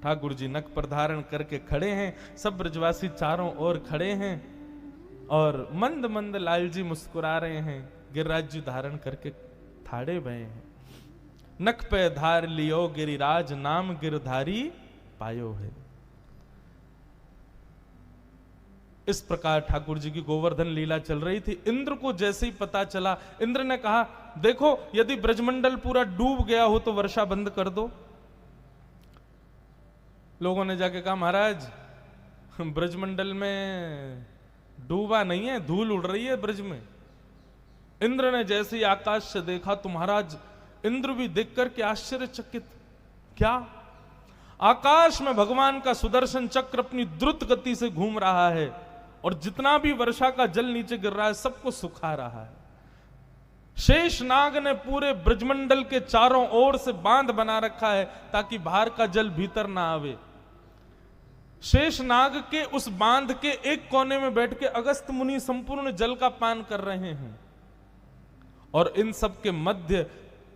ठाकुर जी नख पर धारण करके खड़े हैं, सब ब्रजवासी चारों ओर खड़े हैं और मंद मंद लाल जी मुस्कुरा रहे हैं। गिरिराज जी धारण करके थाड़े भये हैं। नख पे धार लियो गिरिराज, नाम गिरधारी पायो है। इस प्रकार ठाकुर जी की गोवर्धन लीला चल रही थी। इंद्र को जैसे ही पता चला, इंद्र ने कहा देखो यदि ब्रजमंडल पूरा डूब गया हो तो वर्षा बंद कर दो। लोगों ने जाके कहा महाराज ब्रजमंडल में डूबा नहीं है, धूल उड़ रही है ब्रज में। इंद्र ने जैसे ही आकाश से देखा तो महाराज इंद्र भी देखकर के आश्चर्यचकित, क्या आकाश में भगवान का सुदर्शन चक्र अपनी द्रुत गति से घूम रहा है और जितना भी वर्षा का जल नीचे गिर रहा है सबको सुखा रहा है। शेष नाग ने पूरे ब्रजमंडल के चारों ओर से बांध बना रखा है ताकि बाहर का जल भीतर ना आवे। शेष नाग के उस बांध के एक कोने में बैठ के अगस्त मुनि संपूर्ण जल का पान कर रहे हैं और इन सब के मध्य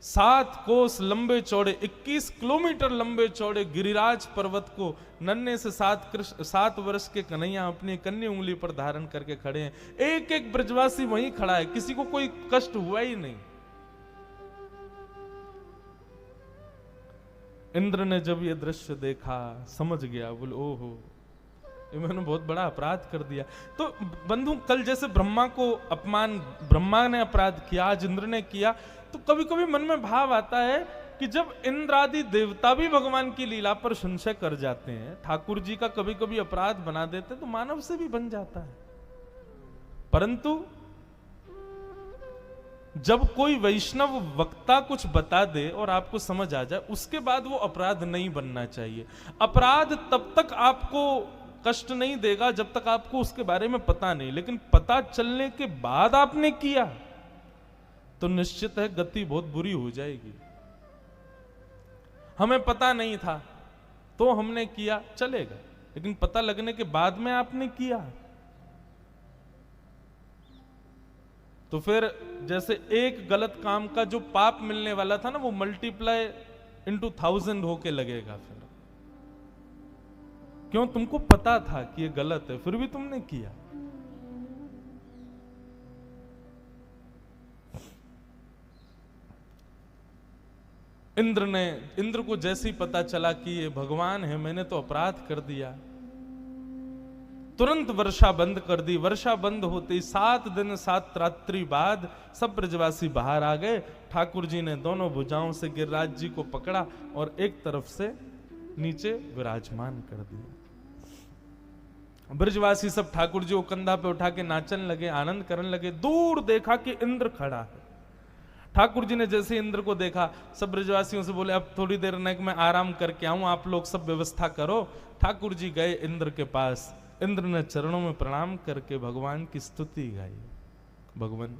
7 कोस लंबे चौड़े 21 किलोमीटर लंबे चौड़े गिरिराज पर्वत को नन्हे से 7 वर्ष के कन्हैया अपनी कन्नी उंगली पर धारण करके खड़े हैं। एक एक ब्रजवासी वहीं खड़ा है, किसी को कोई कष्ट हुआ ही नहीं। इंद्र ने जब ये दृश्य देखा समझ गया, बोले ओहो ये मैंने बहुत बड़ा अपराध कर दिया। तो बंधु कल जैसे ब्रह्मा को अपमान ब्रह्मा ने अपराध किया, आज इंद्र ने किया, तो कभी कभी मन में भाव आता है कि जब इंद्र आदि देवता भी भगवान की लीला पर संशय कर जाते हैं, ठाकुर जी का कभी कभी अपराध बना देते हैं, तो मानव से भी बन जाता है। परंतु जब कोई वैष्णव वक्ता कुछ बता दे और आपको समझ आ जाए, उसके बाद वो अपराध नहीं बनना चाहिए। अपराध तब तक आपको कष्ट नहीं देगा जब तक आपको उसके बारे में पता नहीं, लेकिन पता चलने के बाद आपने किया तो निश्चित है गति बहुत बुरी हो जाएगी। हमें पता नहीं था तो हमने किया, चलेगा, लेकिन पता लगने के बाद में आपने किया तो फिर जैसे एक गलत काम का जो पाप मिलने वाला था ना, वो मल्टीप्लाई इंटू 1000 होके लगेगा। फिर क्यों? तुमको पता था कि ये गलत है, फिर भी तुमने किया। इंद्र को जैसे ही पता चला कि ये भगवान है, मैंने तो अपराध कर दिया, तुरंत वर्षा बंद कर दी। वर्षा बंद होते 7 दिन 7 रात्रि बाद सब ब्रजवासी बाहर आ गए। ठाकुर जी ने दोनों भुजाओं से गिरिराज जी को पकड़ा और एक तरफ से नीचे विराजमान कर दिया। ब्रजवासी सब ठाकुर जी को कंधा पे उठा के नाचने लगे, आनंद करने लगे। दूर देखा कि इंद्र खड़ा है। ठाकुर जी ने जैसे इंद्र को देखा, सब ब्रजवासियों से बोले अब थोड़ी देर नेक में आराम करके आऊं, आप लोग सब व्यवस्था करो। ठाकुर जी गए इंद्र के पास। इंद्र ने चरणों में प्रणाम करके भगवान की स्तुति गाई, भगवान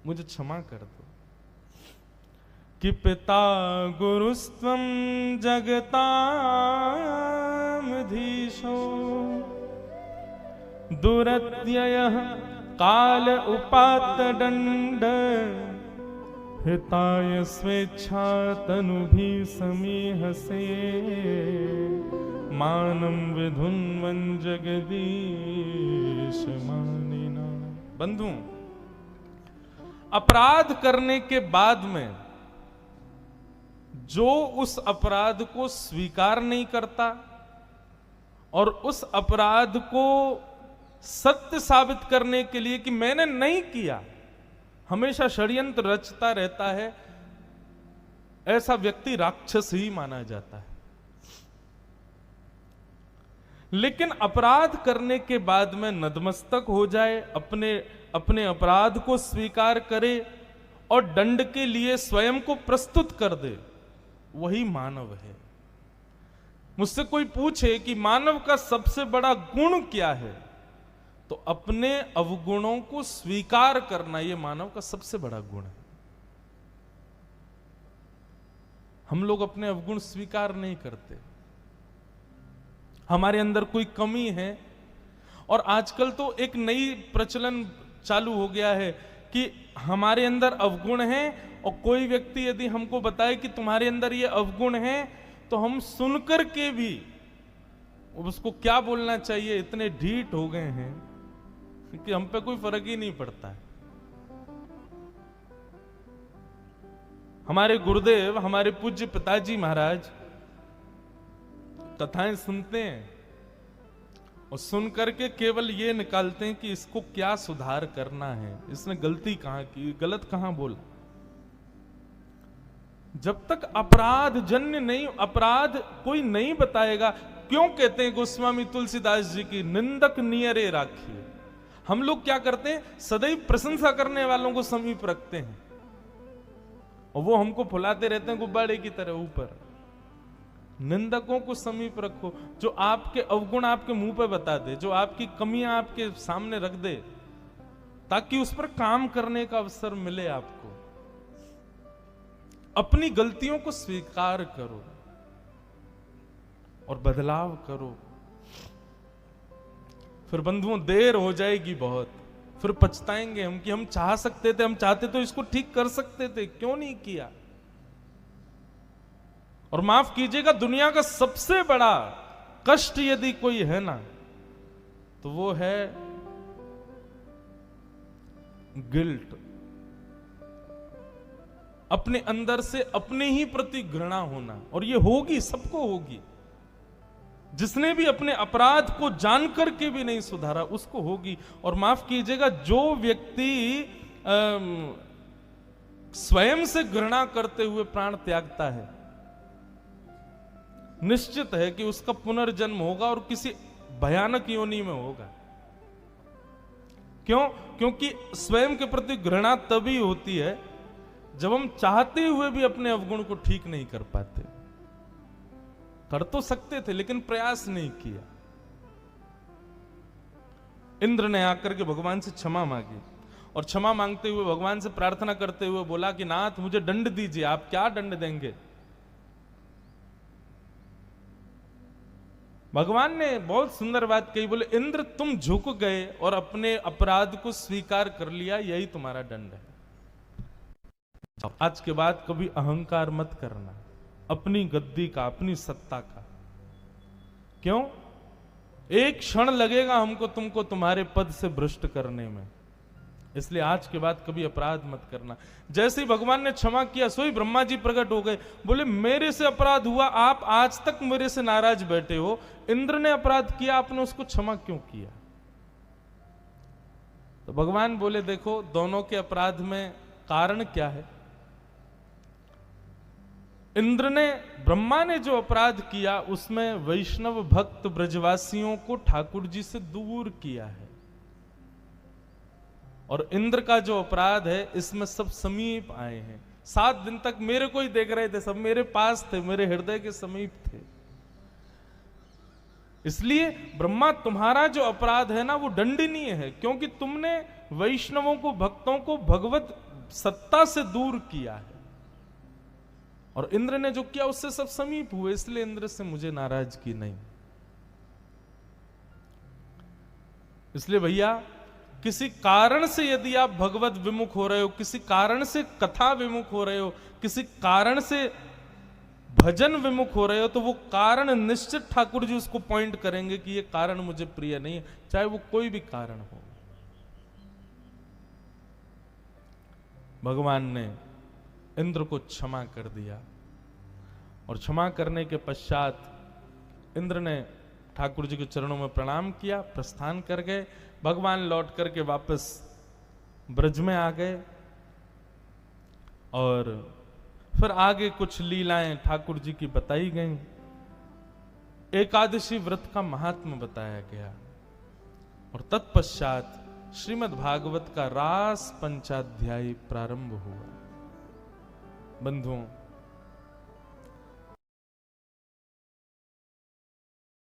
मुझे क्षमा कर दो कि पिता गुरुस्त्वं जगतामधीशो दुरत्ययः काल उपात्त दंड हिताय स्वेच्छा तनुभि समीहसे मानम विधुन्वन जगदीश मानिना। बंधु, अपराध करने के बाद में जो उस अपराध को स्वीकार नहीं करता और उस अपराध को सत्य साबित करने के लिए कि मैंने नहीं किया, हमेशा षड्यंत्र रचता रहता है, ऐसा व्यक्ति राक्षस ही माना जाता है। लेकिन अपराध करने के बाद में नतमस्तक हो जाए, अपने अपराध को स्वीकार करे और दंड के लिए स्वयं को प्रस्तुत कर दे, वही मानव है। मुझसे कोई पूछे कि मानव का सबसे बड़ा गुण क्या है, तो अपने अवगुणों को स्वीकार करना यह मानव का सबसे बड़ा गुण है। हम लोग अपने अवगुण स्वीकार नहीं करते, हमारे अंदर कोई कमी है। और आजकल तो एक नई प्रचलन चालू हो गया है कि हमारे अंदर अवगुण है और कोई व्यक्ति यदि हमको बताए कि तुम्हारे अंदर ये अवगुण है तो हम सुनकर के भी उसको क्या बोलना चाहिए इतने ढीठ हो गए हैं कि हम पे कोई फर्क ही नहीं पड़ता है। हमारे गुरुदेव, हमारे पूज्य पिताजी महाराज कथाएं सुनते हैं और सुन करके केवल ये निकालते हैं कि इसको क्या सुधार करना है, इसने गलती कहां की, गलत कहां बोला। जब तक अपराध जन्य नहीं, अपराध कोई नहीं बताएगा। क्यों कहते हैं गोस्वामी तुलसीदास जी की निंदक नियरे राखिए। हम लोग क्या करते हैं, सदैव प्रशंसा करने वालों को समीप रखते हैं और वो हमको फुलाते रहते हैं गुब्बारे की तरह ऊपर। निंदकों को समीप रखो, जो आपके अवगुण आपके मुंह पे बता दे, जो आपकी कमियां आपके सामने रख दे, ताकि उस पर काम करने का अवसर मिले आपको। अपनी गलतियों को स्वीकार करो और बदलाव करो। फिर बंधुओं देर हो जाएगी बहुत, फिर पछताएंगे हम कि हम चाह सकते थे, हम चाहते तो इसको ठीक कर सकते थे, क्यों नहीं किया। और माफ कीजिएगा, दुनिया का सबसे बड़ा कष्ट यदि कोई है ना, तो वो है गिल्ट। अपने अंदर से अपने ही प्रति घृणा होना, और ये होगी, सबको होगी। जिसने भी अपने अपराध को जानकर के भी नहीं सुधारा उसको होगी। और माफ कीजिएगा, जो व्यक्ति स्वयं से घृणा करते हुए प्राण त्यागता है, निश्चित है कि उसका पुनर्जन्म होगा और किसी भयानक योनि में होगा। क्यों? क्योंकि स्वयं के प्रति घृणा तभी होती है जब हम चाहते हुए भी अपने अवगुण को ठीक नहीं कर पाते। कर तो सकते थे लेकिन प्रयास नहीं किया। इंद्र ने आकर के भगवान से क्षमा मांगी और क्षमा मांगते हुए भगवान से प्रार्थना करते हुए बोला कि नाथ मुझे दंड दीजिए। आप क्या दंड देंगे? भगवान ने बहुत सुंदर बात कही, बोले इंद्र तुम झुक गए और अपने अपराध को स्वीकार कर लिया, यही तुम्हारा दंड है। आज के बाद कभी अहंकार मत करना, अपनी गद्दी का, अपनी सत्ता का। क्यों? एक क्षण लगेगा हमको तुमको तुम्हारे पद से भ्रष्ट करने में, इसलिए आज के बाद कभी अपराध मत करना। जैसे ही भगवान ने क्षमा किया, सोई ब्रह्मा जी प्रकट हो गए, बोले मेरे से अपराध हुआ, आप आज तक मेरे से नाराज बैठे हो। इंद्र ने अपराध किया, आपने उसको क्षमा क्यों किया? तो भगवान बोले देखो, दोनों के अपराध में कारण क्या है। इंद्र ने, ब्रह्मा ने जो अपराध किया उसमें वैष्णव भक्त ब्रजवासियों को ठाकुर जी से दूर किया है, और इंद्र का जो अपराध है इसमें सब समीप आए हैं। 7 दिन तक मेरे को ही देख रहे थे, सब मेरे पास थे, मेरे हृदय के समीप थे। इसलिए ब्रह्मा तुम्हारा जो अपराध है ना वो दंडनीय है, क्योंकि तुमने वैष्णवों को, भक्तों को भगवत सत्ता से दूर किया है। और इंद्र ने जो किया उससे सब समीप हुए, इसलिए इंद्र से मुझे नाराजगी नहीं। इसलिए भैया, किसी कारण से यदि आप भगवत विमुख हो रहे हो, किसी कारण से कथा विमुख हो रहे हो, किसी कारण से भजन विमुख हो रहे हो, तो वो कारण निश्चित ठाकुर जी उसको पॉइंट करेंगे कि ये कारण मुझे प्रिय नहीं है, चाहे वो कोई भी कारण हो। भगवान ने इंद्र को क्षमा कर दिया और क्षमा करने के पश्चात इंद्र ने ठाकुर जी के चरणों में प्रणाम किया, प्रस्थान कर गए। भगवान लौट करके वापस ब्रज में आ गए और फिर आगे कुछ लीलाएं ठाकुर जी की बताई गईं। एकादशी व्रत का महात्म्य बताया गया और तत्पश्चात श्रीमद् भागवत का रास पंचाध्यायी प्रारंभ हुआ। बंधुओं,